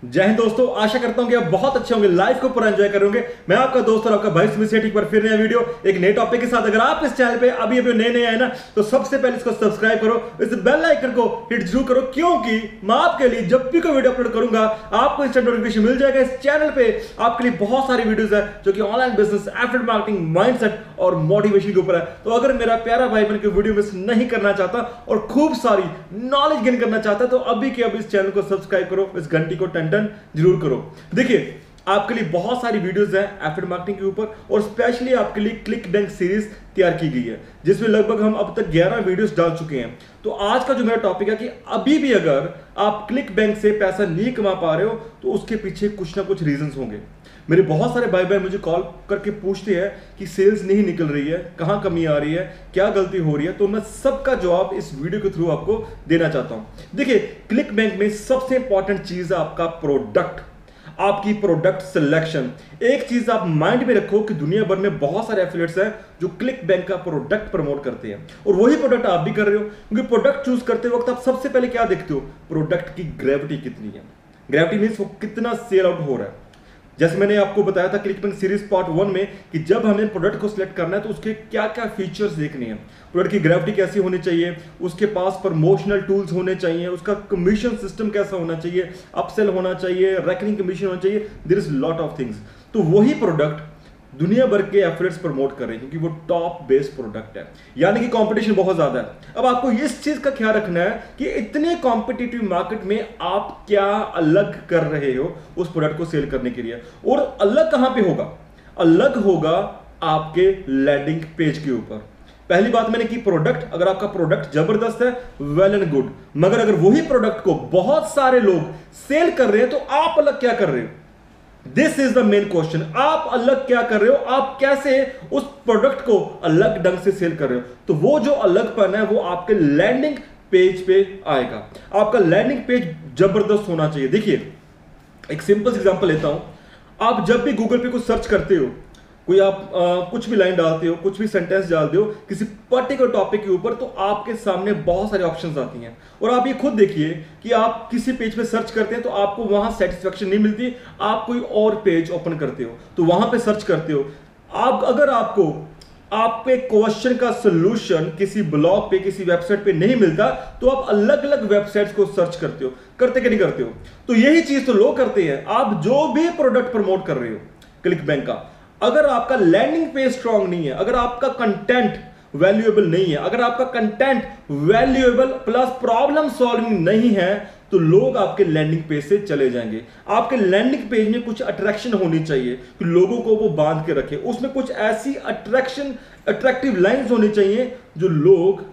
जय हिंद दोस्तों, आशा करता हूं कि आप बहुत अच्छे होंगे, लाइफ को पूरा एंजॉय करोगे। मैं आपका दोस्त और आपका भाई सुमित सेठ एक बार फिर नया वीडियो एक नए टॉपिक के साथ। अगर आप इस चैनल पे अभी अभी नए नए आए ना, तो सबसे पहले इसको सब्सक्राइब करो, इस बेल आइकन को हिट जरूर करो, क्योंकि मैं आपके लिए जब भी कोई वीडियो अपलोड करूंगा आपको इंस्टेंट नोटिफिकेशन मिल जाएगा। इस चैनल पे आपके लिए बहुत सारी वीडियोस है जो कि online business, affiliate marketing, mindset और मोटिवेशन के ऊपर है। तो अगर मेरा प्यारा भाई बन के वीडियो मिस नहीं करना चाहता और खूब सारी नॉलेज गेन करना चाहता है, तो अभी के अभी इस चैनल को सब्सक्राइब करो, इस घंटी को टन टन जरूर करो। देखिए, आपके लिए बहुत सारी वीडियोस हैं एफिलिएट मार्केटिंग के ऊपर, और स्पेशली आपके लिए क्लिक बैंक सीरीज तैयार की गई है, जिसमें लगभग हम अब तक 11 वीडियोस डाल चुके हैं। तो आज का जो मेरा टॉपिक है कि अभी भी अगर आप क्लिक बैंक से पैसा नहीं कमा पा रहे हो, तो उसके पीछे कुछ ना कुछ रीजंस होंगे। मेरे बहुत सारे भाई बहन मुझे कॉल करके पूछते हैं कि सेल्स नहीं निकल रही है, कहां कमी आ रही है, क्या गलती हो रही है। तो मैं सबका जवाब इस वीडियो के थ्रू आपको देना चाहता हूं। देखिए, क्लिक बैंक में सबसे इंपॉर्टेंट चीज है आपका प्रोडक्ट, आपकी प्रोडक्ट सिलेक्शन। एक चीज आप माइंड में रखो कि दुनिया भर में बहुत सारे एफिलिएट्स हैं जो क्लिक बैंक का प्रोडक्ट प्रमोट करते हैं, और वही प्रोडक्ट आप भी कर रहे हो। क्योंकि प्रोडक्ट चूज करते वक्त आप सबसे पहले क्या देखते हो? प्रोडक्ट की ग्रेविटी कितनी है। ग्रेविटी मींस वो कितना सेल आउट हो रहा है। जैसे मैंने आपको बताया था क्लिक बैंक सीरीज पार्ट 1 में कि जब हमें प्रोडक्ट को सिलेक्ट करना है तो उसके क्या क्या फीचर्स देखने हैं, प्रोडक्ट की ग्रेविटी कैसी होनी चाहिए, उसके पास प्रमोशनल टूल्स होने चाहिए, उसका कमीशन सिस्टम कैसा होना चाहिए, अपसेल होना चाहिए, रेकरिंग कमीशन होना चाहिए। There is lot of things. तो वही प्रोडक्ट दुनिया भर के एफिलिएट्स प्रमोट कर रहे हैं, क्योंकि वो टॉप बेस्ड प्रोडक्ट है, यानी कि कंपटीशन बहुत ज्यादा है। अब आपको इस चीज का ख्याल रखना है कि इतने कॉम्पिटिटिव मार्केट में आप क्या अलग कर रहे हो उस प्रोडक्ट को सेल करने के लिए। और अलग कहां पे होगा? अलग होगा आपके लैंडिंग पेज के ऊपर। पहली बात मैंने की, प्रोडक्ट, अगर आपका प्रोडक्ट जबरदस्त है, वेल एंड गुड, मगर अगर वही प्रोडक्ट को बहुत सारे लोग सेल कर रहे हैं, तो आप अलग क्या कर रहे हो? This is the main question. आप अलग क्या कर रहे हो? आप कैसे उस प्रोडक्ट को अलग ढंग से सेल कर रहे हो? तो वो जो अलगपन है वो आपके लैंडिंग पेज पे आएगा। आपका लैंडिंग पेज जबरदस्त होना चाहिए। देखिए, एक सिंपल एग्जांपल लेता हूं। आप जब भी गूगल पे कुछ सर्च करते हो, कोई आप कुछ भी लाइन डालते हो, कुछ भी सेंटेंस डालते हो किसी पर्टिकुलर टॉपिक के ऊपर, तो आपके सामने बहुत सारी ऑप्शंस आती हैं। और आप ये खुद देखिए कि आप किसी पेज पे सर्च करते हैं तो आपको वहां सेटिस्फेक्शन नहीं मिलती, आप कोई और पेज ओपन करते हो, तो वहां पे सर्च करते हो। आप अगर आपको आपके क्वेश्चन का सोल्यूशन किसी ब्लॉग पे, किसी वेबसाइट पे नहीं मिलता, तो आप अलग अलग वेबसाइट्स को सर्च करते हो। करते कि नहीं करते हो? तो यही चीज तो लोग करते हैं। आप जो भी प्रोडक्ट प्रमोट कर रहे हो क्लिक बैंक का, अगर आपका लैंडिंग पेज स्ट्रांग नहीं है, अगर आपका कंटेंट वैल्यूएबल नहीं है, अगर आपका content valuable plus problem solving नहीं है, तो लोग आपके लैंडिंग पेज से चले जाएंगे। आपके लैंडिंग पेज में कुछ अट्रैक्शन होनी चाहिए कि लोगों को वो बांध के रखे। उसमें कुछ ऐसी अट्रैक्टिव लाइंस होनी चाहिए जो लोग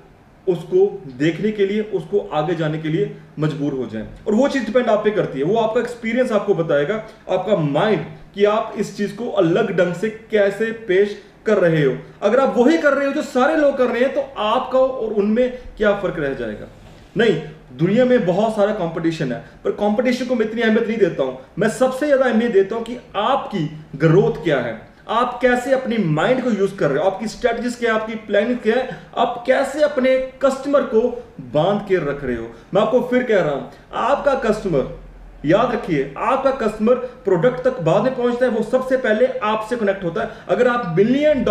उसको देखने के लिए, उसको आगे जाने के लिए मजबूर हो जाएं। और वो चीज डिपेंड आप पे करती है, वो आपका एक्सपीरियंस आपको बताएगा, आपका माइंड, कि आप इस चीज को अलग ढंग से कैसे पेश कर रहे हो। अगर आप वही कर रहे हो जो सारे लोग कर रहे हैं, तो आपका और उनमें क्या फर्क रह जाएगा? नहीं, दुनिया में बहुत सारा कंपटीशन है, पर कंपटीशन को मैं इतनी अहमियत नहीं देता हूं। मैं सबसे ज्यादा अहमियत देता हूं कि आपकी ग्रोथ क्या है, आप कैसे अपनी माइंड को यूज कर रहे हो, आपकी स्ट्रेटजीज क्या है, आपकी प्लानिंग क्या है, आप कैसे अपने कस्टमर को बांध के रख रहे हो। मैं आपको फिर कह रहा हूं, आपका कस्टमर, याद रखिए, आपका कस्टमर प्रोडक्ट तक बाद में पहुंचता है, वो सबसे पहले आपसे कनेक्ट होता है। अगर आप $1 मिलियन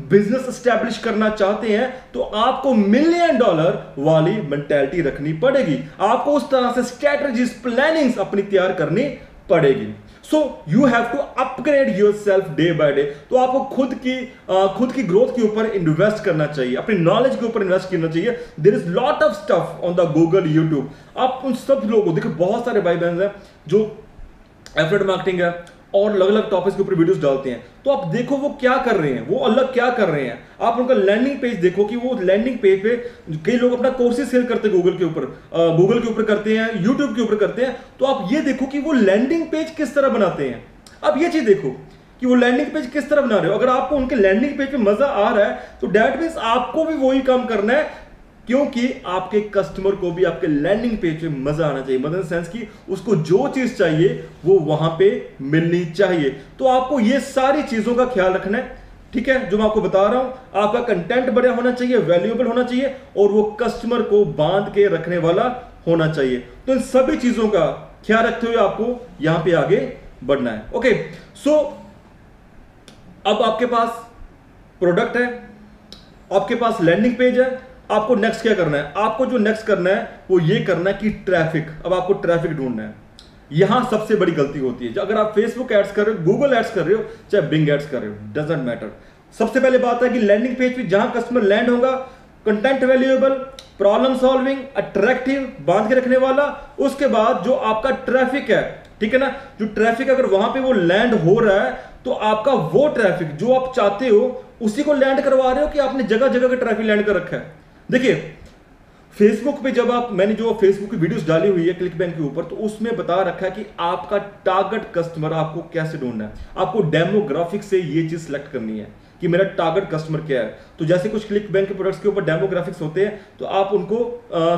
बिजनेस एस्टैब्लिश करना चाहते हैं, तो आपको $1 मिलियन वाली मेंटालिटी रखनी पड़ेगी। आपको उस तरह से स्ट्रैटेजीज, प्लानिंग्स अपनी तैयार करनी पड़ेगी। So you have to upgrade yourself day by day. तो आपको खुद की ग्रोथ के ऊपर इन्वेस्ट करना चाहिए, अपनी नॉलेज के ऊपर इन्वेस्ट करना चाहिए। There is lot of stuff on the Google, YouTube. आप उन सब लोगों को देखो, बहुत सारे भाई बहन हैं जो एफिलिएट मार्केटिंग है और अलग अलग टॉपिक्स के ऊपर वीडियोस डालते हैं। तो आप देखो वो क्या कर रहे हैं, वो अलग क्या कर रहे हैं। आप उनका लैंडिंग पेज देखो कि वो लैंडिंग पेज पे कई लोग अपना कोर्सेज सेल करते हैं, गूगल के ऊपर करते हैं, यूट्यूब के ऊपर करते हैं। तो आप ये देखो कि वो लैंडिंग पेज किस तरह बनाते हैं। अब ये चीज देखो कि वो लैंडिंग पेज किस तरह बना रहे हो। अगर आपको उनके लैंडिंग पेज पे मजा आ रहा है, तो दैट मींस आपको भी वही काम करना है, क्योंकि आपके कस्टमर को भी आपके लैंडिंग पेज पे मजा आना चाहिए। मतलब सेंस की उसको जो चीज चाहिए वो वहां पे मिलनी चाहिए। तो आपको ये सारी चीजों का ख्याल रखना है, ठीक है, जो मैं आपको बता रहा हूं। आपका कंटेंट बढ़िया होना चाहिए, वैल्यूएबल होना चाहिए, और वो कस्टमर को बांध के रखने वाला होना चाहिए। तो इन सभी चीजों का ख्याल रखते हुए आपको यहां पे आगे बढ़ना है। ओके, सो अब आपके पास प्रोडक्ट है, आपके पास लैंडिंग पेज है, आपको नेक्स्ट क्या करना है? आपको जो नेक्स्ट करना है वो ये करना है कि ट्रैफिक, अब आपको ट्रैफिक ढूंढना है। यहां सबसे बड़ी गलती होती है, अगर आप फेसबुक एड्स कर रहे हो, गूगल एड्स कर रहे हो, चाहे बिंग एड्स कर रहे हो, डजंट मैटर। सबसे पहले बात है कि लैंडिंग पेज पे जहां कस्टमर लैंड होगा, content valuable, problem solving, attractive, बांध के रखने वाला, उसके बाद जो आपका ट्रैफिक है, ठीक है ना, जो ट्रैफिक अगर वहां पे वो लैंड हो रहा है तो आपका वो ट्रैफिक जो आप चाहते हो उसी को लैंड करवा रहे हो कि आपने जगह जगह का ट्रैफिक लैंड कर रखा है। देखिए फेसबुक पे जब मैंने जो फेसबुक की वीडियोस डाली हुई है क्लिक बैंक के ऊपर, तो उसमें बता रखा है कि आपका टारगेट कस्टमर आपको कैसे ढूंढना है। आपको डेमोग्राफिक से ये चीज सिलेक्ट करनी है कि मेरा टारगेट कस्टमर क्या है। तो जैसे कुछ क्लिक बैंक के प्रोडक्ट्स के ऊपर डेमोग्राफिक्स होते हैं तो आप उनको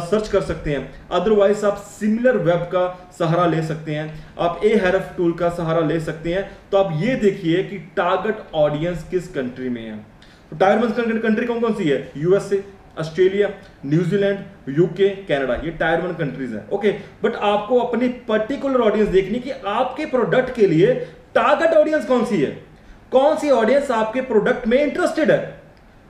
सर्च कर सकते हैं, अदरवाइज आप सिमिलर वेब का सहारा ले सकते हैं, आप Ahref टूल का सहारा ले सकते हैं। तो आप ये देखिए कि टारगेट ऑडियंस किस कंट्री में है। तो टायर 1 कंट्री कौन कौन सी है? USA, Australia, New Zealand, UK, Canada, ये टायर 1 कंट्रीज है। ओके, बट आपको अपनी पर्टिकुलर ऑडियंस देखनी कि आपके प्रोडक्ट के लिए टारगेट ऑडियंस कौन सी है, कौन सी ऑडियंस आपके प्रोडक्ट में इंटरेस्टेड है।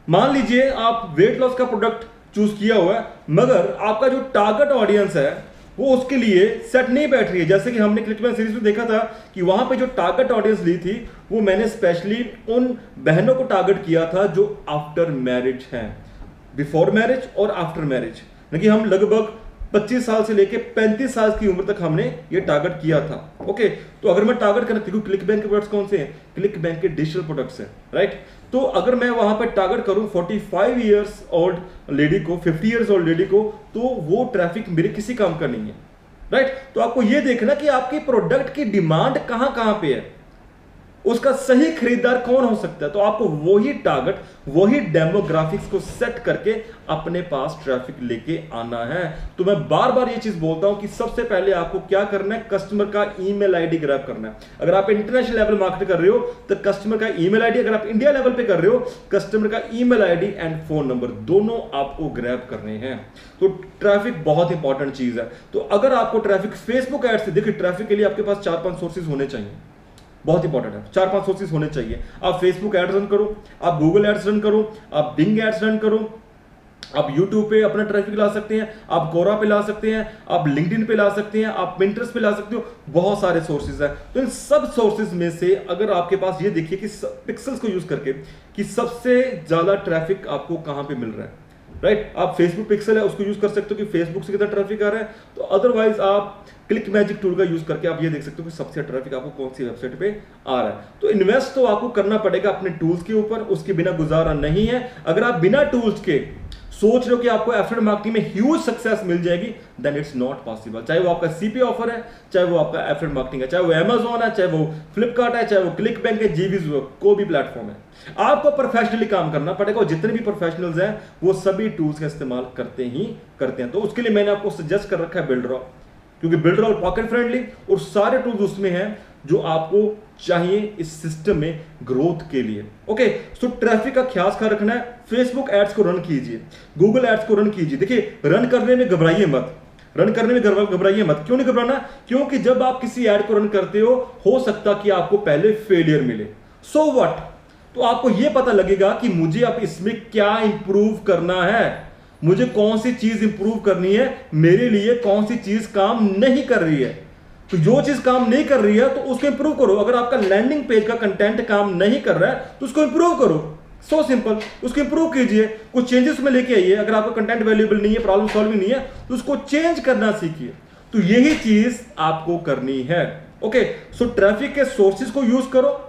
मान लीजिए आप वेट लॉस का प्रोडक्ट चूज किया हुआ है, मगर आपका जो टारगेट ऑडियंस है वो उसके लिए सेट नहीं बैठ रही है। जैसे कि हमने क्लिकबैंक सीरीज में देखा था कि वहां पे जो टारगेट ऑडियंस ली थी वो मैंने स्पेशली उन बहनों को टारगेट किया था जो आफ्टर मैरिज हैं, बिफोर मैरिज और आफ्टर मैरिज, यानी हम लगभग 25 साल से लेके 35 साल की उम्र तक हमने ये टारगेट किया था। ओके, तो अगर मैं टारगेट करना, क्योंकि क्लिक बैंक के प्रोडक्ट्स कौन से हैं? क्लिक बैंक के डिजिटल प्रोडक्ट्स हैं, राइट। तो अगर मैं वहां पर टारगेट करूं 45 इयर्स ओल्ड लेडी को, 50 इयर्स ओल्ड लेडी को, तो वो ट्रैफिक मेरे किसी काम का नहीं है, राइट। तो आपको ये देखना कि आपके प्रोडक्ट की डिमांड कहां कहां पे है, उसका सही खरीदार कौन हो सकता है। तो आपको वही टारगेट, वही डेमोग्राफिक्स को सेट करके अपने पास ट्रैफिक लेके आना है। तो मैं बार बार ये चीज बोलता हूं कि सबसे पहले आपको क्या करना है, कस्टमर का ईमेल आईडी ग्रैब करना है। अगर आप इंटरनेशनल लेवल मार्केट कर रहे हो तो कस्टमर का ईमेल आईडी, अगर आप इंडिया लेवल पे कर रहे हो कस्टमर का email ID and phone number दोनों आपको ग्रैब करने हैं। तो ट्रैफिक बहुत इंपॉर्टेंट चीज है। तो अगर आपको ट्रैफिक फेसबुक एड से, देखिए ट्रैफिक के लिए आपके पास 4-5 सोर्सेज होने चाहिए, बहुत इंपॉर्टेंट है, 4-5 सोर्सेज होने चाहिए। आप फेसबुक एड्स रन करो, आप गूगल एड्स रन करो, आप बिंग एड्स रन करो, आप यूट्यूब पे अपना ट्रैफिक ला सकते हैं, आप कोरा पे ला सकते हैं, आप लिंक्डइन पे ला सकते हैं, आप पिंटरेस्ट पे ला सकते हो, बहुत सारे सोर्सेज हैं। तो इन सब सोर्सेज में से अगर आपके पास ये देखिए कि पिक्सल्स को यूज करके कि सबसे ज्यादा ट्रैफिक आपको कहां पे मिल रहा है, राइट। आप फेसबुक पिक्सल है उसको यूज कर सकते हो कि फेसबुक से कितना ट्रैफिक आ रहा है। तो अदरवाइज आप क्लिक मैजिक टूल का यूज करके आप ये देख सकते हो कि सबसे ट्रैफिक आपको कौन सी वेबसाइट पे आ रहा है। तो इन्वेस्ट तो आपको करना पड़ेगा अपने टूल्स के ऊपर, उसके बिना गुजारा नहीं है। अगर आप बिना टूल्स के सोच रहे हो कि आपको एफिलिएट मार्केटिंग में ह्यूज सक्सेस मिल जाएगी, देन इट्स नॉट पॉसिबल। चाहे वो आपका सीपी ऑफर है, चाहे वो आपका एफिलिएट मार्केटिंग है, चाहे वो अमेजॉन है, चाहे वो फ्लिपकार्ट है, चाहे वो क्लिक बैंक है, जीवीज, कोई भी प्लेटफॉर्म है, आपको प्रोफेशनली काम करना पड़ेगा। और जितने भी प्रोफेशनल्स हैं वो सभी टूल्स का इस्तेमाल करते हैं। तो उसके लिए मैंने आपको सजेस्ट कर रखा है बिल्डरॉल, क्योंकि बिल्डरॉल पॉकेट फ्रेंडली और सारे टूल्स उसमें हैं जो आपको चाहिए इस सिस्टम में ग्रोथ के लिए। ओके, सो ट्रैफिक का ख्याल रखना है। फेसबुक एड्स को रन कीजिए, गूगल एड्स को रन कीजिए। देखिए रन करने में घबराइए मत, रन करने में घबराइए मत। क्यों नहीं घबराना? क्योंकि जब आप किसी ऐड को रन करते हो सकता कि आपको पहले फेलियर मिले, सो व्हाट। तो आपको यह पता लगेगा कि मुझे अब इसमें क्या इंप्रूव करना है, मुझे कौन सी चीज इंप्रूव करनी है, मेरे लिए कौन सी चीज काम नहीं कर रही है। तो जो चीज काम नहीं कर रही है तो उसको इंप्रूव करो। अगर आपका लैंडिंग पेज का कंटेंट काम नहीं कर रहा है तो उसको इंप्रूव करो, सो सिंपल। उसको इंप्रूव कीजिए, कुछ चेंजेस में लेके आइए। अगर आपका कंटेंट वैल्यूएबल नहीं है, प्रॉब्लम सॉल्विंग नहीं है, तो उसको चेंज करना सीखिए। तो यही चीज आपको करनी है। ओके, सो ट्रैफिक के सोर्सेज को यूज करो।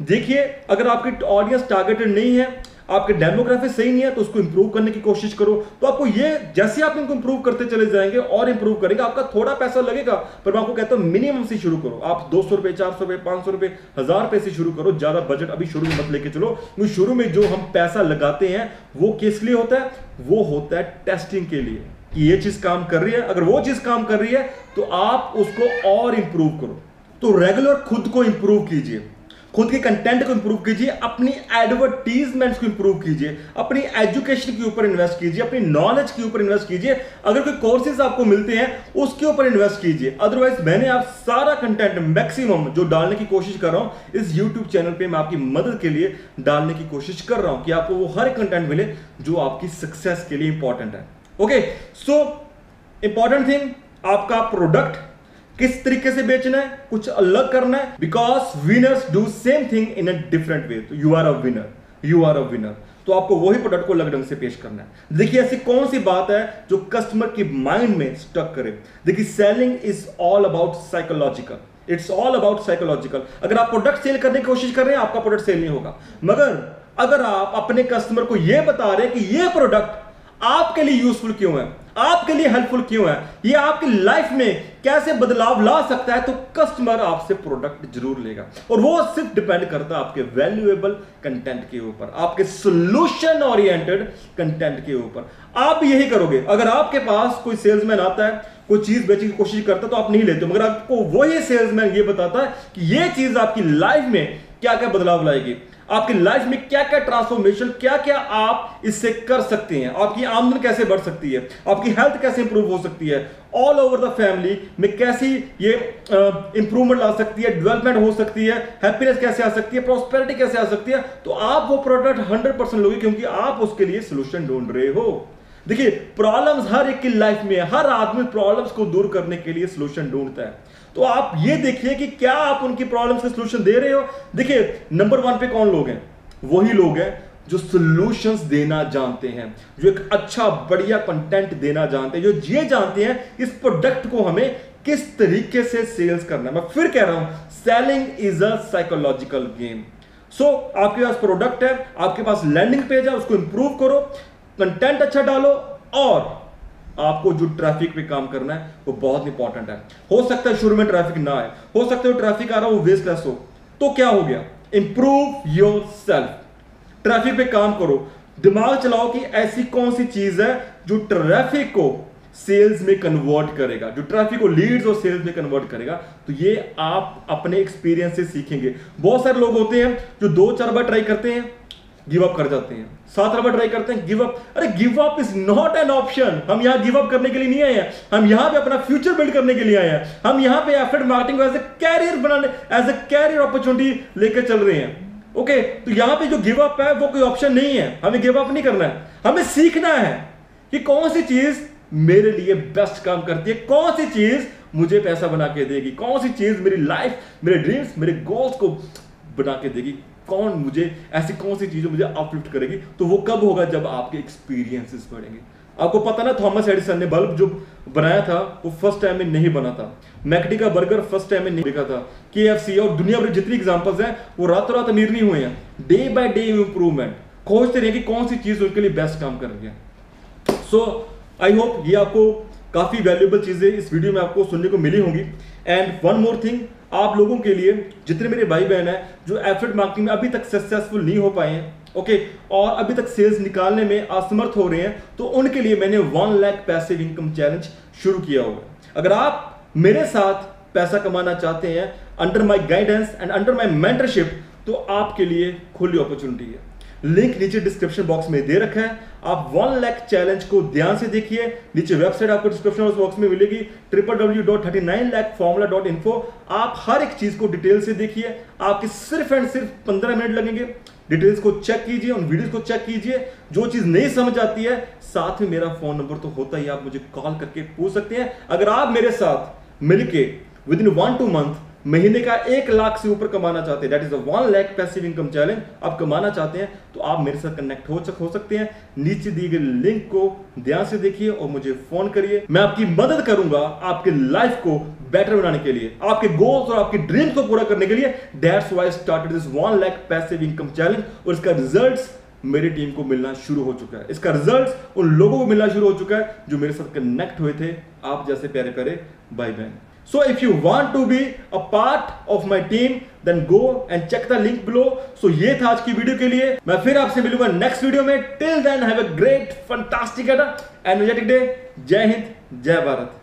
देखिए अगर आपकी ऑडियंस टारगेटेड नहीं है, आपके डेमोग्राफी सही नहीं है, तो उसको इंप्रूव करने की कोशिश करो। तो आपको ये, जैसे आप इनको इंप्रूव करते चले जाएंगे और इंप्रूव करेंगे, आपका थोड़ा पैसा लगेगा, पर मैं आपको कहता हूं मिनिमम से शुरू करो। आप 200 रुपए, 400 रुपए, 500 रुपए, 1000 रुपए से शुरू करो। ज्यादा बजट अभी शुरू में मत लेके चलो, क्योंकि शुरू में जो हम पैसा लगाते हैं वो किस लिए होता है? वो होता है टेस्टिंग के लिए कि ये चीज काम कर रही है। अगर वो चीज काम कर रही है तो आप उसको और इंप्रूव करो। तो रेगुलर खुद को इंप्रूव कीजिए। खुद के कंटेंट को इंप्रूव कीजिए, अपनी एडवर्टीजमेंट्स को इंप्रूव कीजिए, अपनी एजुकेशन के ऊपर इन्वेस्ट कीजिए, अपनी नॉलेज के ऊपर इन्वेस्ट कीजिए। अगर कोई कोर्सेज आपको मिलते हैं उसके ऊपर इन्वेस्ट कीजिए। अदरवाइज मैंने आप सारा कंटेंट मैक्सिमम जो डालने की कोशिश कर रहा हूं इस यूट्यूब चैनल पे, मैं आपकी मदद के लिए डालने की कोशिश कर रहा हूं कि आपको वो हर कंटेंट मिले जो आपकी सक्सेस के लिए इंपॉर्टेंट है। ओके, सो इंपॉर्टेंट थिंग, आपका प्रोडक्ट किस तरीके से बेचना है, कुछ अलग करना है, because winners do same thing in a different way. तो you are a winner, you are a winner. तो आपको वही प्रोडक्ट को अलग ढंग से पेश करना है। देखिए ऐसी कौन सी बात है जो कस्टमर की माइंड में स्टक करे। देखिए selling is all about psychological, it's all about psychological. अगर आप प्रोडक्ट सेल करने की कोशिश कर रहे हैं आपका प्रोडक्ट सेल नहीं होगा, मगर अगर आप अपने कस्टमर को यह बता रहे हैं कि यह प्रोडक्ट आपके लिए यूजफुल क्यों है, आपके लिए हेल्पफुल क्यों है, ये आपकी लाइफ में कैसे बदलाव ला सकता है, तो कस्टमर आपसे प्रोडक्ट जरूर लेगा। और वो सिर्फ डिपेंड करता है आपके वैल्यूएबल कंटेंट के ऊपर, आपके सॉल्यूशन ओरिएंटेड कंटेंट के ऊपर। आप भी यही करोगे। अगर आपके पास कोई सेल्समैन आता है, कोई चीज बेचने की कोशिश करता है तो आप नहीं लेते, मगर आपको वही सेल्समैन ये बताता है कि ये चीज आपकी लाइफ में क्या क्या बदलाव लाएगी, आपकी लाइफ में क्या क्या ट्रांसफॉर्मेशन, क्या क्या आप इससे कर सकते हैं, आपकी आमदनी कैसे बढ़ सकती है, आपकी हेल्थ कैसे इंप्रूव हो सकती है, ऑल ओवर द फैमिली में कैसी ये इंप्रूवमेंट ला सकती है, डेवलपमेंट हो सकती है, हैप्पीनेस कैसे आ सकती है, प्रॉस्पेरिटी कैसे आ सकती है। तो आप वो प्रोडक्ट 100% लोगे क्योंकि आप उसके लिए सोल्यूशन ढूंढ रहे हो। देखिए प्रॉब्लम्स हर एक की लाइफ में, हर आदमी प्रॉब्लम्स को दूर करने के लिए सोल्यूशन ढूंढता है। तो आप ये देखिए कि क्या आप उनकी प्रॉब्लम्स के सोल्यूशन दे रहे हो। देखिए नंबर 1 पे कौन लोग हैं, वही लोग हैं जो सॉल्यूशंस देना जानते हैं, जो एक अच्छा बढ़िया कंटेंट देना जानते हैं, जो ये जानते हैं इस प्रोडक्ट को हमें किस तरीके से सेल्स करना है। मैं फिर कह रहा हूं, selling is a psychological game. So आपके पास प्रोडक्ट है, आपके पास लैंडिंग पेज है, उसको इंप्रूव करो, कंटेंट अच्छा डालो, और आपको जो ट्रैफिक पे काम करना है वो बहुत इंपॉर्टेंट है। हो सकता है शुरू में ट्रैफिक ना आए, हो सकता है ट्रैफिक आ रहा हो वो वेस्टलेस हो, तो क्या हो गया, इंप्रूव योर सेल्फ, ट्रैफिक पे काम करो, दिमाग चलाओ कि ऐसी कौन सी चीज है जो ट्रैफिक को सेल्स में कन्वर्ट करेगा, जो ट्रैफिक को लीड्स और सेल्स में कन्वर्ट करेगा। तो ये आप अपने एक्सपीरियंस से सीखेंगे। बहुत सारे लोग होते हैं जो 2-4 बार ट्राई करते हैं, गिव अप कर जाते हैं, 7 बार ट्राई करते हैं, गिव अप। अरे give up is not an option. हम यहां गिव अप करने के लिए नहीं आए हैं, हम यहां पे अपना फ्यूचर बिल्ड करने के लिए आए हैं। हम यहां पे एफर्ट मार्केटिंग को एज ए कैरियर बनाने, एज ए कैरियर अपॉर्चुनिटी लेकर चल रहे हैं। ओके, तो यहां पे जो गिव अप है वो कोई ऑप्शन नहीं है, हमें गिव अप नहीं करना है, हमें सीखना है कि कौन सी चीज मेरे लिए बेस्ट काम करती है, कौन सी चीज मुझे पैसा बना के देगी, कौन सी चीज मेरी लाइफ, मेरे ड्रीम्स, मेरे गोल्स को बना के देगी, कौन मुझे ऐसी कौन सी चीजें मुझे अपलिफ्ट करेगी। तो वो कब होगा, जब आपके एक्सपीरियंसेस बढ़ेंगे। आपको पता ना, थॉमस एडिसन ने बल्ब जो बनाया था वो फर्स्ट टाइम में नहीं बना था, मैकडी का बर्गर फर्स्ट टाइम में नहीं बिका था, KFC और दुनिया भर जितनी एग्जांपल्स हैं वो रातों रात अमीर नहीं हुए हैं। डे बाय डे इंप्रूवमेंट, खोजते रहिए कि कौन सी चीज उनके लिए बेस्ट काम कर रही है। सो आई होप ये आपको काफी वैल्यूएबल चीजें इस वीडियो में आपको सुनने को मिली होंगी। एंड वन मोर थिंग, आप लोगों के लिए, जितने मेरे भाई बहन हैं जो एफर्ट मार्केटिंग में अभी तक सक्सेसफुल नहीं हो पाए हैं, ओके, और अभी तक सेल्स निकालने में असमर्थ हो रहे हैं, तो उनके लिए मैंने 1 लाख पैसिव इनकम चैलेंज शुरू किया हुआ है। अगर आप मेरे साथ पैसा कमाना चाहते हैं under my guidance and under my mentorship, तो आपके लिए खुली अपॉर्चुनिटी है। लिंक नीचे डिस्क्रिप्शन बॉक्स में दे रखा है। आप 1 लाख चैलेंज को ध्यान से देखिए, नीचे वेबसाइट आपको डिस्क्रिप्शन बॉक्स में मिलेगी www.39lakhformula.info। आप हर एक चीज को डिटेल से देखिए, आपके सिर्फ एंड सिर्फ 15 मिनट लगेंगे। डिटेल्स को चेक कीजिए, उन वीडियोस को चेक कीजिए, जो चीज नहीं समझ आती है साथ में मेरा फोन नंबर तो होता ही, आप मुझे कॉल करके पूछ सकते हैं। अगर आप मेरे साथ मिलके विद इन 1-2 मंथ महीने का 1 लाख से ऊपर कमाना चाहते हैं, that is 1 lakh passive income challenge आप कमाना चाहते हैं, तो आप मेरे साथ कनेक्ट हो सकते हैं। नीचे दिए गए लिंक को ध्यान से देखिए और मुझे फोन करिए। मैं आपकी मदद करूंगा आपके लाइफ को बेटर बनाने के लिए, आपके गोल्स और आपके ड्रीम्स को पूरा करने के लिए। That's why I started this 1 lakh passive income challenge. और इसका रिजल्ट्स मेरी टीम को मिलना शुरू हो चुका है, इसका रिजल्ट्स उन लोगों को मिलना शुरू हो चुका है जो मेरे साथ कनेक्ट हुए थे, आप जैसे प्यारे प्यारे भाई बहन। So if you want to be a part of my team, then go and check the link below. So ये था आज की वीडियो के लिए। मैं फिर आपसे मिलूंगा नेक्स्ट वीडियो में। Till then have a great, fantastic and energetic day. जय हिंद, जय भारत।